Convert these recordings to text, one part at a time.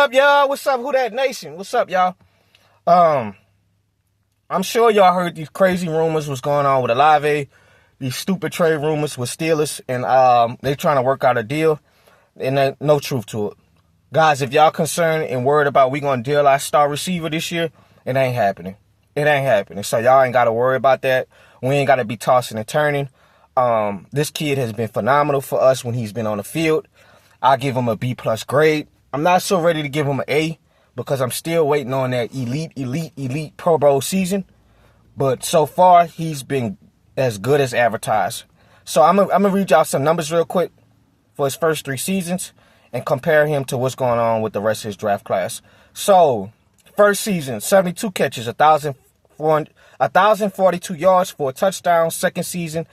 up, y'all? What's up, Who That Nation? What's up, y'all? I'm sure y'all heard these crazy rumors what's going on with Olave, these stupid trade rumors with Steelers, and they trying to work out a deal, and ain't no truth to it. Guys, if y'all concerned and worried about we gonna deal our star receiver this year, it ain't happening. It ain't happening. So y'all ain't gotta worry about that. We ain't gotta be tossing and turning. This kid has been phenomenal for us when he's been on the field. I give him a B+ grade. I'm not so ready to give him an A because I'm still waiting on that elite Pro Bowl season. But so far, he's been as good as advertised. So I'm gonna read y'all some numbers real quick for his first 3 seasons and compare him to what's going on with the rest of his draft class. So, first season, 72 catches, 1,042 yards, 4 touchdowns. Second season,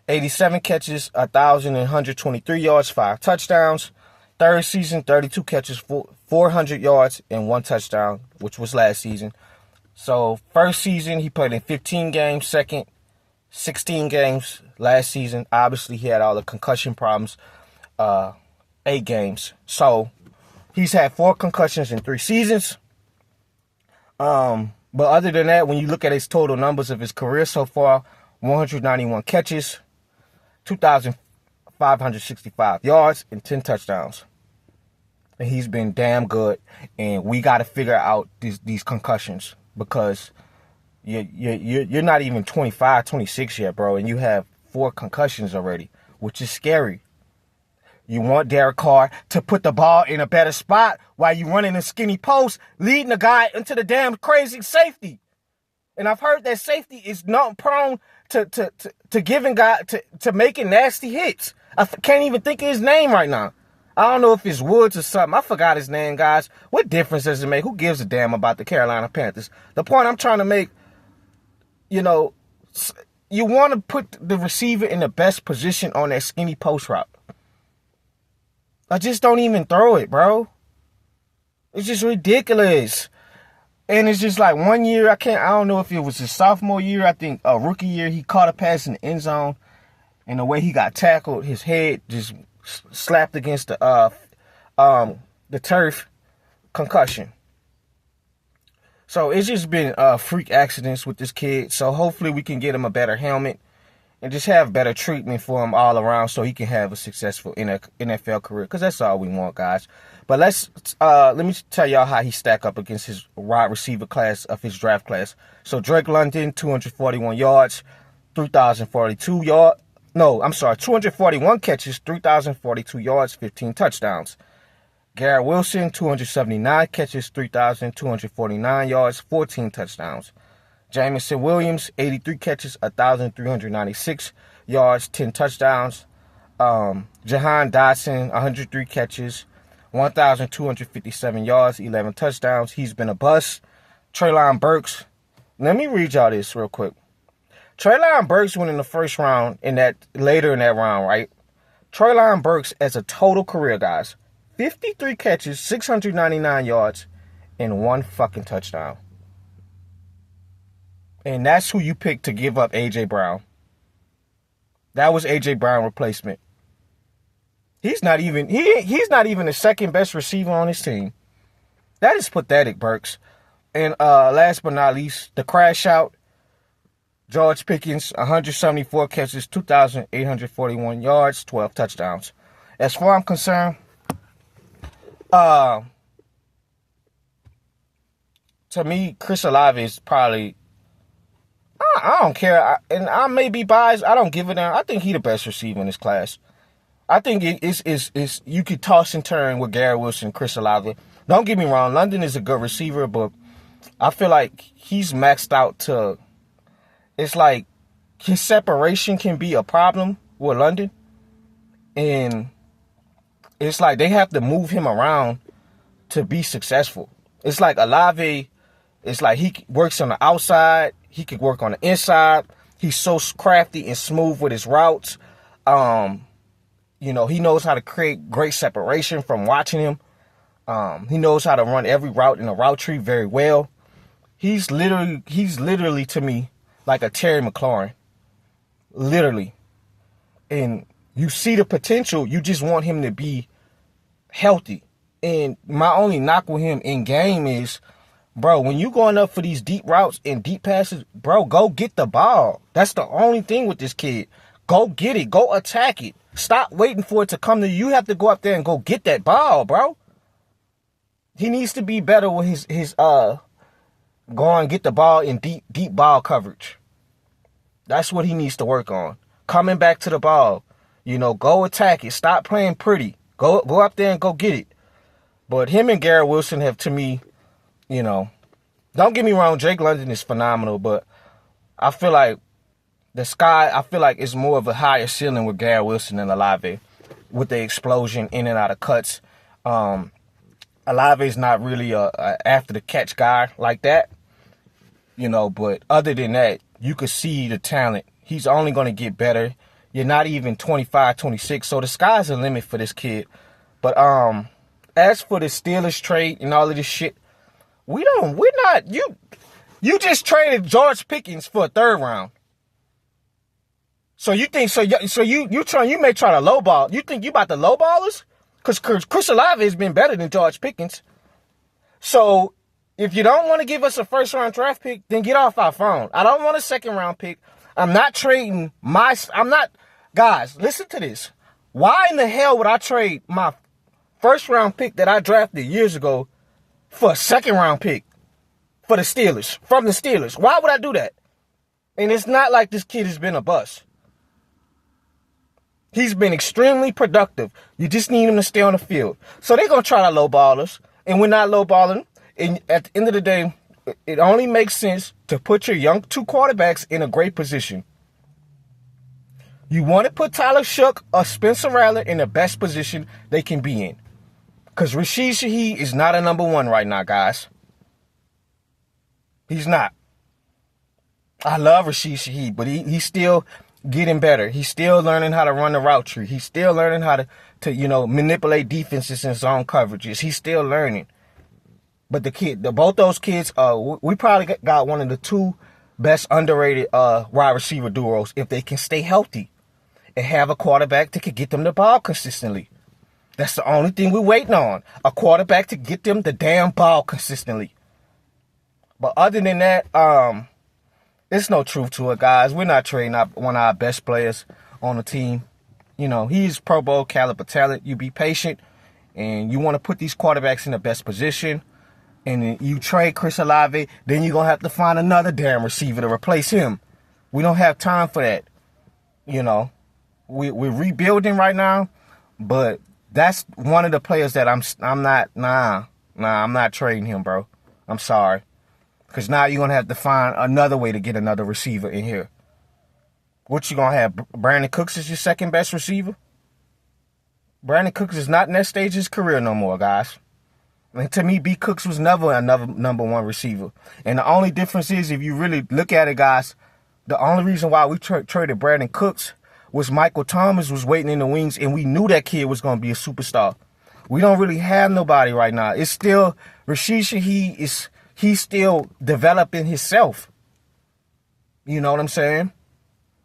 87 catches, 1,123 yards, 5 touchdowns. Third season, 32 catches, 400 yards, and 1 touchdown, which was last season. So, first season, he played in 15 games. Second, 16 games last season. Obviously, he had all the concussion problems. 8 games. So, he's had 4 concussions in 3 seasons. But other than that, when you look at his total numbers of his career so far, 191 catches, 2,565 yards, and 10 touchdowns. And he's been damn good. And we got to figure out these concussions because you're not even 25, 26 yet, bro. And you have 4 concussions already, which is scary. You want Derek Carr to put the ball in a better spot while you running a skinny post, leading the guy into the damn crazy safety. And I've heard that safety is not prone to giving guy to making nasty hits. I can't even think of his name right now. I don't know if it's Woods or something. I forgot his name, guys. What difference does it make? Who gives a damn about the Carolina Panthers? The point I'm trying to make, you want to put the receiver in the best position on that skinny post route. I just don't even throw it, bro. It's just ridiculous. And it's just like 1 year, I don't know if it was his sophomore year. I think a rookie year, he caught a pass in the end zone. And the way he got tackled, his head just slapped against the turf, concussion. So it's just been freak accidents with this kid. So hopefully we can get him a better helmet and just have better treatment for him all around so he can have a successful NFL career. Because that's all we want, guys. But let me tell y'all how he stack up against his wide receiver class of his draft class. So Drake London, 241 yards, 3,042 yards. No, I'm sorry, 241 catches, 3,042 yards, 15 touchdowns. Garrett Wilson, 279 catches, 3,249 yards, 14 touchdowns. Jamison Williams, 83 catches, 1,396 yards, 10 touchdowns. Jahan Dotson, 103 catches, 1,257 yards, 11 touchdowns. He's been a bust. Treylon Burks. Let me read y'all this real quick. Treylon Burks went in the first round later in that round, right? Treylon Burks as a total career, guys. 53 catches, 699 yards, and 1 fucking touchdown. And that's who you picked to give up A.J. Brown. That was A.J. Brown replacement. He's not even the second best receiver on his team. That is pathetic, Burks. And last but not least, the crash out. George Pickens, 174 catches, 2,841 yards, 12 touchdowns. As far as I'm concerned, to me, Chris Olave is probably, I don't care, and I may be biased. I don't give a damn. I think he's the best receiver in this class. I think it's you could toss and turn with Garrett Wilson and Chris Olave. Don't get me wrong, London is a good receiver, but I feel like he's maxed out to, it's like his separation can be a problem with London. And it's like they have to move him around to be successful. It's like Olave, it's like he works on the outside. He could work on the inside. He's so crafty and smooth with his routes. He knows how to create great separation from watching him. He knows how to run every route in a route tree very well. He's literally to me like a Terry McLaurin. Literally. And you see the potential. You just want him to be healthy. And my only knock with him in game is, bro, when you going up for these deep routes and deep passes, bro, go get the ball. That's the only thing with this kid. Go get it. Go attack it. Stop waiting for it to come to you. You have to go up there and go get that ball, bro. He needs to be better with his go and get the ball in deep ball coverage. That's what he needs to work on. Coming back to the ball. You know, go attack it. Stop playing pretty. Go up there and go get it. But him and Garrett Wilson have, to me, you know, don't get me wrong, Drake London is phenomenal, but I feel like it's more of a higher ceiling with Garrett Wilson and Olave with the explosion in and out of cuts. Olave's not really a after the catch guy like that, you know, but other than that, you could see the talent. He's only going to get better. You're not even 25, 26, so the sky's the limit for this kid. But as for the Steelers trade and all of this shit, you just traded George Pickens for a third round. So you think you may try to lowball. You think you about to lowball us? Because Chris Olave has been better than George Pickens. So if you don't want to give us a first round draft pick, then get off our phone. I don't want a second round pick. I'm not trading guys, listen to this. Why in the hell would I trade my first round pick that I drafted years ago for a second round pick for the Steelers, from the Steelers? Why would I do that? And it's not like this kid has been a bust. He's been extremely productive. You just need him to stay on the field. So they're going to try to lowball us, and we're not lowballing. And at the end of the day, it only makes sense to put your young two quarterbacks in a great position. You want to put Tyler Shook or Spencer Rattler in the best position they can be in. Because Rashid Shaheed is not a number one right now, guys. He's not. I love Rashid Shaheed, but he's still getting better. He's still learning how to run the route tree. He's still learning how to manipulate defenses and zone coverages. He's still learning. But both those kids, we probably got one of the two best underrated wide receiver duos if they can stay healthy and have a quarterback that can get them the ball consistently. That's the only thing we're waiting on. A quarterback to get them the damn ball consistently. But other than that, there's no truth to it, guys. We're not trading one of our best players on the team. You know, he's Pro Bowl caliber talent. You be patient, and you want to put these quarterbacks in the best position. And then you trade Chris Olave, then you're going to have to find another damn receiver to replace him. We don't have time for that. You know, we're rebuilding right now, but that's one of the players that I'm not trading him, bro. I'm sorry. Because now you're going to have to find another way to get another receiver in here. What you going to have? Brandon Cooks is your second best receiver? Brandon Cooks is not in that stage of his career no more, guys. And to me, B. Cooks was never another number one receiver. And the only difference is, if you really look at it, guys, the only reason why we traded Brandon Cooks was Michael Thomas was waiting in the wings, and we knew that kid was going to be a superstar. We don't really have nobody right now. It's still, Rashid Shaheed he's still developing himself. You know what I'm saying?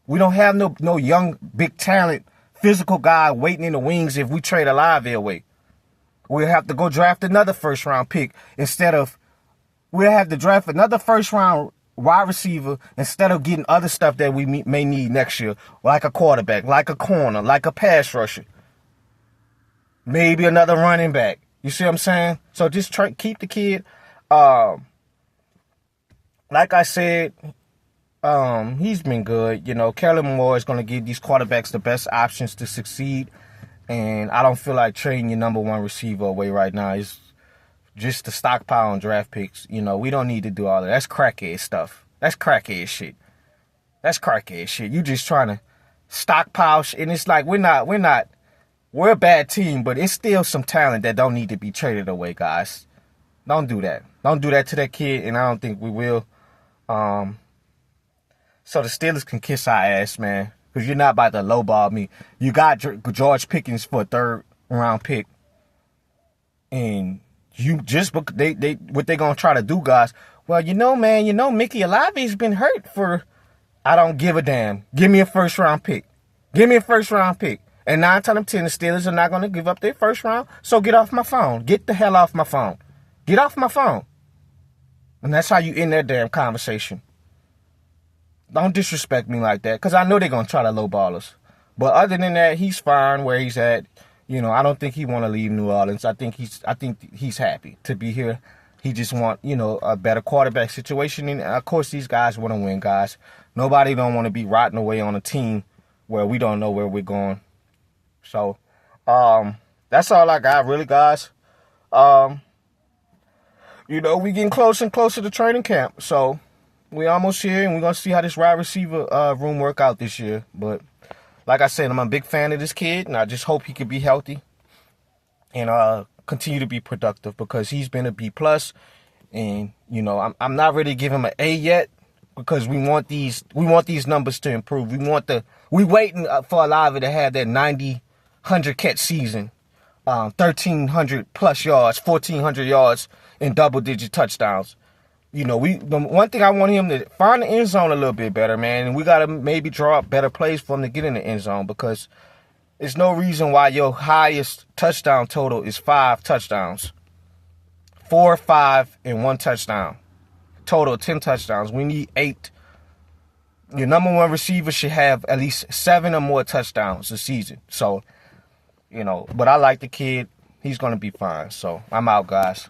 We don't have no young, big talent, physical guy waiting in the wings if we trade Olave away. We'll have to go draft another first-round pick we'll have to draft another first-round wide receiver instead of getting other stuff that we may need next year, like a quarterback, like a corner, like a pass rusher. Maybe another running back. You see what I'm saying? So just keep the kid. Like I said, he's been good. You know, Kellen Moore is going to give these quarterbacks the best options to succeed. And I don't feel like trading your number one receiver away right now. It's just to stockpile on draft picks. You know, we don't need to do all that. That's crackhead stuff. That's crackhead shit. That's crackhead shit. You just trying to stockpile shit. And it's like, we're a bad team, but it's still some talent that don't need to be traded away, guys. Don't do that. Don't do that to that kid, and I don't think we will. So the Steelers can kiss our ass, man. Because you're not about to lowball me. You got George Pickens for a third-round pick. And you just what they going to try to do, guys. Well, man, Mickey Olave's been hurt for, I don't give a damn. Give me a first-round pick. Give me a first-round pick. And 9 times out of 10, the Steelers are not going to give up their first round. So get off my phone. Get the hell off my phone. Get off my phone. And that's how you end that damn conversation. Don't disrespect me like that, because I know they're going to try to lowball us. But other than that, he's fine where he's at. You know, I don't think he want to leave New Orleans. I think he's happy to be here. He just want, you know, a better quarterback situation. And, of course, these guys want to win, guys. Nobody don't want to be rotting away on a team where we don't know where we're going. So, that's all I got, really, guys. You know, we getting closer and closer to training camp. So, we almost here, and we're going to see how this wide receiver room work out this year. But, like I said, I'm a big fan of this kid, and I just hope he can be healthy and continue to be productive, because he's been a B+. And, you know, I'm not ready to give him an A yet, because we want these numbers to improve. We waiting for Olave to have that 100 catch season, 1,300 plus yards, 1,400 yards, and double-digit touchdowns. You know, the one thing I want him to find the end zone a little bit better, man. And we got to maybe draw up better plays for him to get in the end zone, because there's no reason why your highest touchdown total is 5 touchdowns. 4, 5, and 1 touchdown. Total 10 touchdowns. We need 8. Your number one receiver should have at least 7 or more touchdowns a season. So, you know, but I like the kid. He's going to be fine. So, I'm out, guys.